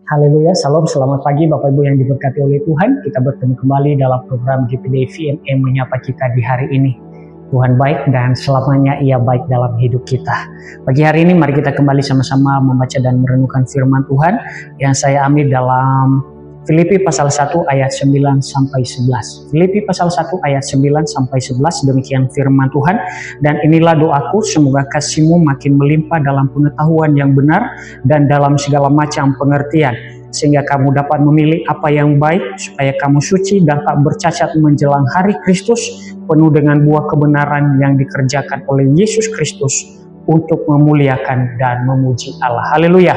Haleluya, salam, selamat pagi Bapak Ibu yang diberkati oleh Tuhan. Kita bertemu kembali dalam program GPD VMM menyapa kita di hari ini. Tuhan baik dan selamanya Ia baik dalam hidup kita. Pagi hari ini mari kita kembali sama-sama membaca dan merenungkan firman Tuhan yang saya ambil dalam Filipi pasal 1 ayat 9 sampai 11. Filipi pasal 1 ayat 9 sampai 11, demikian firman Tuhan. Dan inilah doaku, semoga kasihmu makin melimpah dalam pengetahuan yang benar dan dalam segala macam pengertian, sehingga kamu dapat memilih apa yang baik, supaya kamu suci dan tak bercacat menjelang hari Kristus, penuh dengan buah kebenaran yang dikerjakan oleh Yesus Kristus untuk memuliakan dan memuji Allah. Haleluya.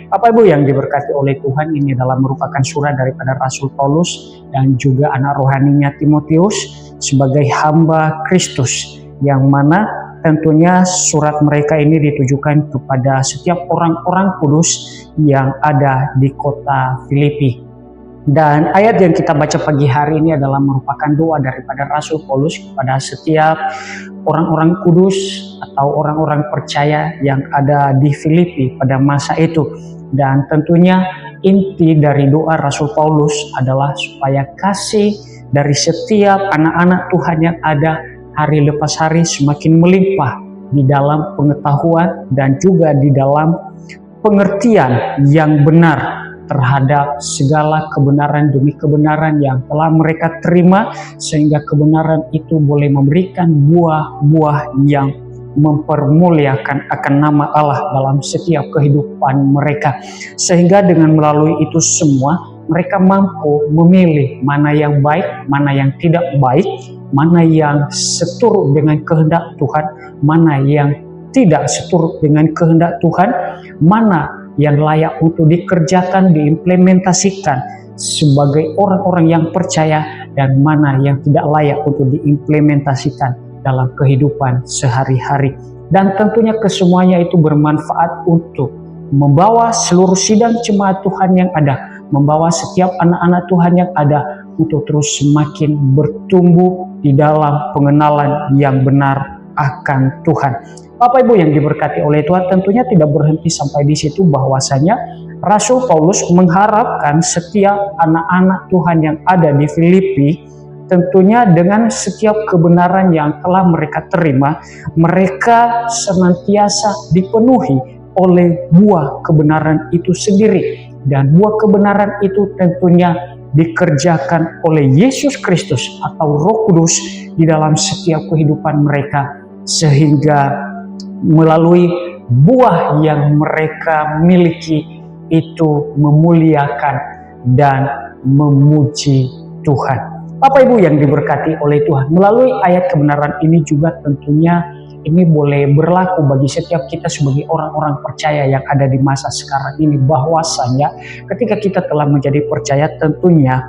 Bapak Ibu yang diberkati oleh Tuhan, ini adalah merupakan surat daripada Rasul Paulus dan juga anak rohaninya Timotius sebagai hamba Kristus, yang mana tentunya surat mereka ini ditujukan kepada setiap orang-orang kudus yang ada di kota Filipi. Dan ayat yang kita baca pagi hari ini adalah merupakan doa daripada Rasul Paulus kepada setiap orang-orang kudus atau orang-orang percaya yang ada di Filipi pada masa itu. Dan tentunya inti dari doa Rasul Paulus adalah supaya kasih dari setiap anak-anak Tuhan yang ada hari lepas hari semakin melimpah di dalam pengetahuan dan juga di dalam pengertian yang benar terhadap segala kebenaran demi kebenaran yang telah mereka terima, sehingga kebenaran itu boleh memberikan buah-buah yang mempermuliakan akan nama Allah dalam setiap kehidupan mereka, sehingga dengan melalui itu semua mereka mampu memilih mana yang baik, mana yang tidak baik, mana yang seturut dengan kehendak Tuhan, mana yang tidak seturut dengan kehendak Tuhan, mana yang layak untuk dikerjakan, diimplementasikan sebagai orang-orang yang percaya, dan mana yang tidak layak untuk diimplementasikan dalam kehidupan sehari-hari. Dan tentunya kesemuanya itu bermanfaat untuk membawa seluruh sidang jemaat Tuhan yang ada, membawa setiap anak-anak Tuhan yang ada untuk terus semakin bertumbuh di dalam pengenalan yang benar akan Tuhan. Bapak Ibu yang diberkati oleh Tuhan, tentunya tidak berhenti sampai di situ, bahwasanya Rasul Paulus mengharapkan setiap anak-anak Tuhan yang ada di Filipi, tentunya dengan setiap kebenaran yang telah mereka terima, mereka senantiasa dipenuhi oleh buah kebenaran itu sendiri. Dan buah kebenaran itu tentunya dikerjakan oleh Yesus Kristus atau Roh Kudus di dalam setiap kehidupan mereka, sehingga melalui buah yang mereka miliki itu memuliakan dan memuji Tuhan. Bapak Ibu yang diberkati oleh Tuhan, melalui ayat kebenaran ini juga tentunya ini boleh berlaku bagi setiap kita sebagai orang-orang percaya yang ada di masa sekarang ini, bahwasanya ketika kita telah menjadi percaya, tentunya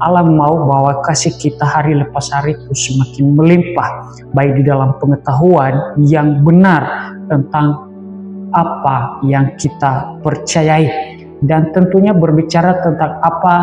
Allah mau bahwa kasih kita hari lepas hari itu semakin melimpah, baik di dalam pengetahuan yang benar tentang apa yang kita percayai, dan tentunya berbicara tentang apa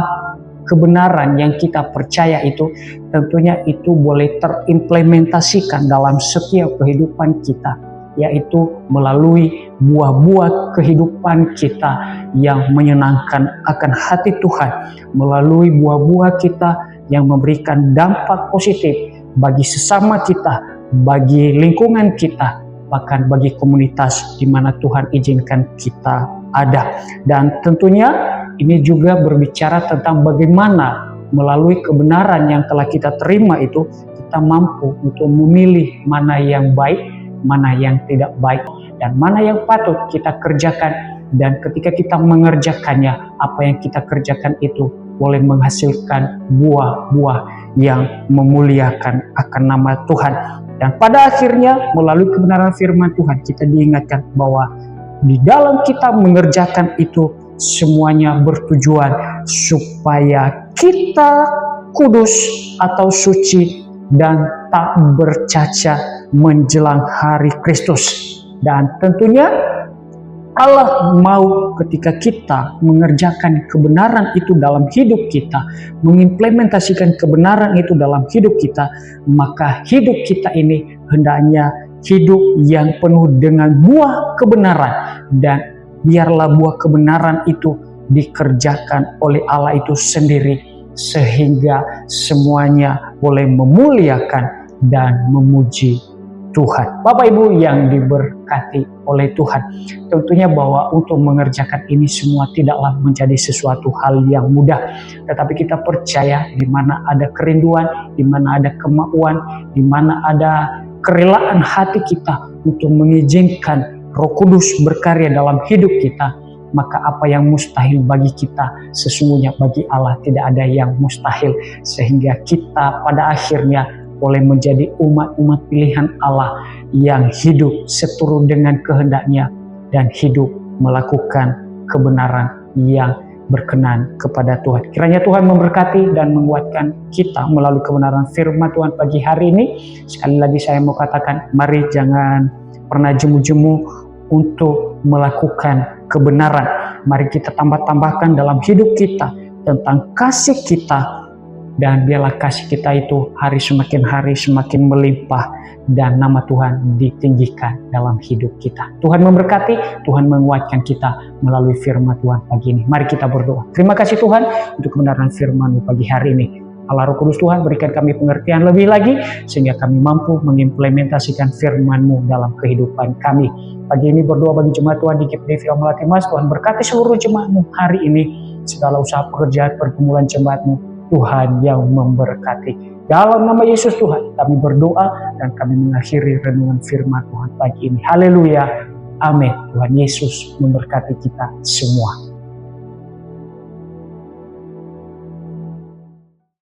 kebenaran yang kita percaya itu, tentunya itu boleh terimplementasikan dalam setiap kehidupan kita, yaitu melalui buah-buah kehidupan kita yang menyenangkan akan hati Tuhan, melalui buah-buah kita yang memberikan dampak positif bagi sesama kita, bagi lingkungan kita, bahkan bagi komunitas di mana Tuhan izinkan kita ada. Dan tentunya ini juga berbicara tentang bagaimana melalui kebenaran yang telah kita terima itu, kita mampu untuk memilih mana yang baik, mana yang tidak baik, dan mana yang patut kita kerjakan. Dan ketika kita mengerjakannya, apa yang kita kerjakan itu boleh menghasilkan buah-buah yang memuliakan akan nama Tuhan. Dan pada akhirnya melalui kebenaran firman Tuhan, kita diingatkan bahwa di dalam kita mengerjakan itu semuanya bertujuan supaya kita kudus atau suci dan tak bercacat menjelang hari Kristus. Dan tentunya Allah mau ketika kita mengerjakan kebenaran itu dalam hidup kita, mengimplementasikan kebenaran itu dalam hidup kita, maka hidup kita ini hendaknya hidup yang penuh dengan buah kebenaran. Dan biarlah buah kebenaran itu dikerjakan oleh Allah itu sendiri, sehingga semuanya boleh memuliakan dan memuji Tuhan. Bapak Ibu yang diberkati oleh Tuhan, tentunya bahwa untuk mengerjakan ini semua tidaklah menjadi sesuatu hal yang mudah, tetapi kita percaya di mana ada kerinduan, di mana ada kemauan, di mana ada kerelaan hati kita untuk mengizinkan Roh Kudus berkarya dalam hidup kita, maka apa yang mustahil bagi kita, sesungguhnya bagi Allah tidak ada yang mustahil, sehingga kita pada akhirnya boleh menjadi umat-umat pilihan Allah yang hidup seturut dengan kehendak-Nya dan hidup melakukan kebenaran yang berkenan kepada Tuhan. Kiranya Tuhan memberkati dan menguatkan kita melalui kebenaran firman Tuhan pagi hari ini. Sekali lagi saya mau katakan, mari jangan pernah jemu-jemu untuk melakukan kebenaran. Mari kita tambah-tambahkan dalam hidup kita tentang kasih kita, dan biarlah kasih kita itu hari semakin melimpah dan nama Tuhan ditinggikan dalam hidup kita. Tuhan memberkati, Tuhan menguatkan kita melalui firman Tuhan pagi ini. Mari kita berdoa. Terima kasih Tuhan untuk kebenaran firman-Mu pagi hari ini. Allah Roh Kudus Tuhan, berikan kami pengertian lebih lagi sehingga kami mampu mengimplementasikan firman-Mu dalam kehidupan kami. Pagi ini berdoa bagi jemaat Tuhan di GPD Villa Melati Mas. Tuhan berkati seluruh jemaat-Mu hari ini, segala usaha pekerjaan pergumulan jemaat-Mu, Tuhan yang memberkati. Dalam nama Yesus Tuhan kami berdoa dan kami mengakhiri renungan firman Tuhan pagi ini. Haleluya. Amin. Tuhan Yesus memberkati kita semua.